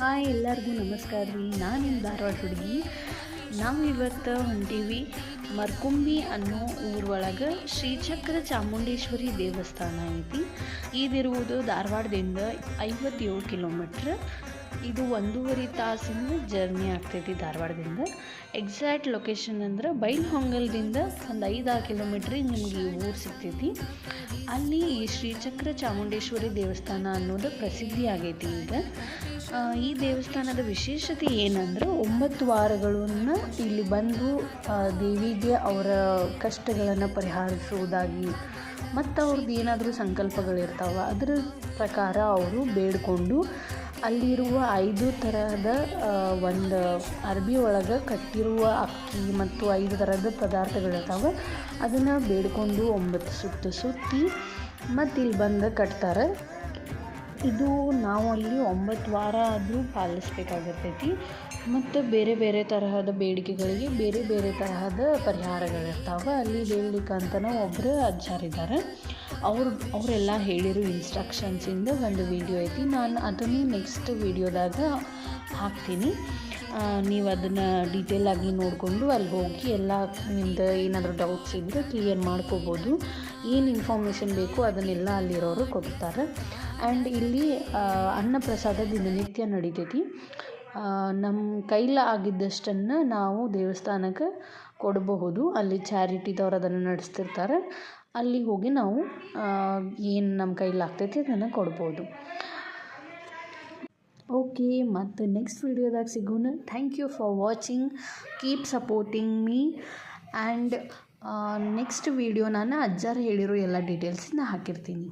Hi ಎಲ್ಲರಿಗೂ ನಮಸ್ಕಾರ ರೀ. ನಾನು ನಿಮ್ಮ ಧಾರವಾಡ ಹುಡುಗಿ. ನಾವು ಇವತ್ತು ಹೊಂಟೀವಿ ಮರ್ಕುಂಬಿ ಅನ್ನೋ ಊರೊಳಗೆ ಶ್ರೀಚಕ್ರ ಚಾಮುಂಡೇಶ್ವರಿ ದೇವಸ್ಥಾನ ಐತಿ. ಇದಿರುವುದು ಧಾರವಾಡದಿಂದ 57 ಕಿಲೋಮೀಟ್ರ್. ಇದು 1.5 ತಾಸಿನ ಜರ್ನಿ ಆಗ್ತೈತಿ ಧಾರವಾಡದಿಂದ. ಎಕ್ಸಾಕ್ಟ್ ಲೊಕೇಶನ್ ಅಂದ್ರೆ ಬೈಲಹೊಂಗಲದಿಂದ ಒಂದು 5-6 ಕಿಲೋಮೀಟ್ರಿಗೆ ನಿಮ್ಗೆ ಈ ಊರು ಸಿಗ್ತೈತಿ. ಅಲ್ಲಿ ಈ ಶ್ರೀಚಕ್ರ ಚಾಮುಂಡೇಶ್ವರಿ ದೇವಸ್ಥಾನ ಅನ್ನೋದು ಪ್ರಸಿದ್ಧಿ ಆಗೈತಿ ಈಗ. ಈ ದೇವಸ್ಥಾನದ ವಿಶೇಷತೆ ಏನಂದ್ರೆ 9 ವಾರಗಳನ್ನು ಇಲ್ಲಿ ಬಂದು ದೇವಿಗೆ ಅವರ ಕಷ್ಟಗಳನ್ನು ಪರಿಹರಿಸುವುದಾಗಿ ಮತ್ತು ಅವ್ರದ್ದು ಏನಾದರೂ ಸಂಕಲ್ಪಗಳಿರ್ತಾವೆ ಅದರ ಪ್ರಕಾರ ಅವರು ಬೇಡಿಕೊಂಡು ಅಲ್ಲಿರುವ 5 ತರಹದ ಒಂದು ಅರ್ಬಿ ಒಳಗೆ ಕಟ್ಟಿರುವ ಅಕ್ಕಿ ಮತ್ತು 5 ಥರದ ಪದಾರ್ಥಗಳಿರ್ತಾವೆ. ಅದನ್ನು ಬೇಡಿಕೊಂಡು 9 ಸುತ್ತಿ ಮತ್ತು ಇಲ್ಲಿ ಬಂದು ಕಟ್ತಾರೆ. ಇದು ನಾವು ಅಲ್ಲಿ 9 ವಾರ ಆದರೂ ಪಾಲಿಸ್ಬೇಕಾಗಿರ್ತೈತಿ. ಮತ್ತು ಬೇರೆ ಬೇರೆ ತರಹದ ಬೇಡಿಕೆಗಳಿಗೆ ಬೇರೆ ಬೇರೆ ತರಹದ ಪರಿಹಾರಗಳಿರ್ತಾವೆ. ಅಲ್ಲಿ ಹೇಳಲಿಕ್ಕಂತನೂ ಒಬ್ಬರು ಅಜ್ಜಾರಿದ್ದಾರೆ. ಅವರೆಲ್ಲ ಹೇಳಿರೋ ಇನ್ಸ್ಟ್ರಕ್ಷನ್ಸಿಂದ ಒಂದು ವಿಡಿಯೋ ಐತಿ. ನಾನು ಅದನ್ನು ನೆಕ್ಸ್ಟ್ ವಿಡಿಯೋದಾಗ ಹಾಕ್ತೀನಿ. ನೀವು ಅದನ್ನು ಡೀಟೇಲಾಗಿ ನೋಡಿಕೊಂಡು ಅಲ್ಲಿ ಹೋಗಿ ಎಲ್ಲ ನಿಮ್ದು ಏನಾದರೂ ಡೌಟ್ಸ್ ಇದ್ದರೆ ಕ್ಲಿಯರ್ ಮಾಡ್ಕೋಬೋದು. ಏನು ಇನ್ಫಾರ್ಮೇಷನ್ ಬೇಕು ಅದನ್ನೆಲ್ಲ ಅಲ್ಲಿರೋರು ಕೊಡ್ತಾರೆ. ಆ್ಯಂಡ್ ಇಲ್ಲಿ ಅನ್ನಪ್ರಸಾದ ದಿನನಿತ್ಯ ನಡಿತೈತಿ. ನಮ್ಮ ಕೈಲಿ ಆಗಿದ್ದಷ್ಟನ್ನು ನಾವು ದೇವಸ್ಥಾನಕ್ಕೆ ಕೊಡಬಹುದು. ಅಲ್ಲಿ ಚಾರಿಟಿದವ್ರು ಅದನ್ನು ನಡೆಸ್ತಿರ್ತಾರೆ. ಅಲ್ಲಿ ಹೋಗಿ ನಾವು ಏನು ನಮ್ಮ ಕೈಲಿ ಆಗ್ತೈತಿ ಅದನ್ನು ಕೊಡ್ಬೋದು. ಓಕೆ, ಮತ್ತು ನೆಕ್ಸ್ಟ್ ವಿಡಿಯೋದಾಗ ಸಿಗೋಣ. Thank you for watching. Keep supporting me. And next video ನಾನು ಅಜ್ಜಾರು ಹೇಳಿರೋ ಎಲ್ಲ ಡೀಟೇಲ್ಸನ್ನ ಹಾಕಿರ್ತೀನಿ.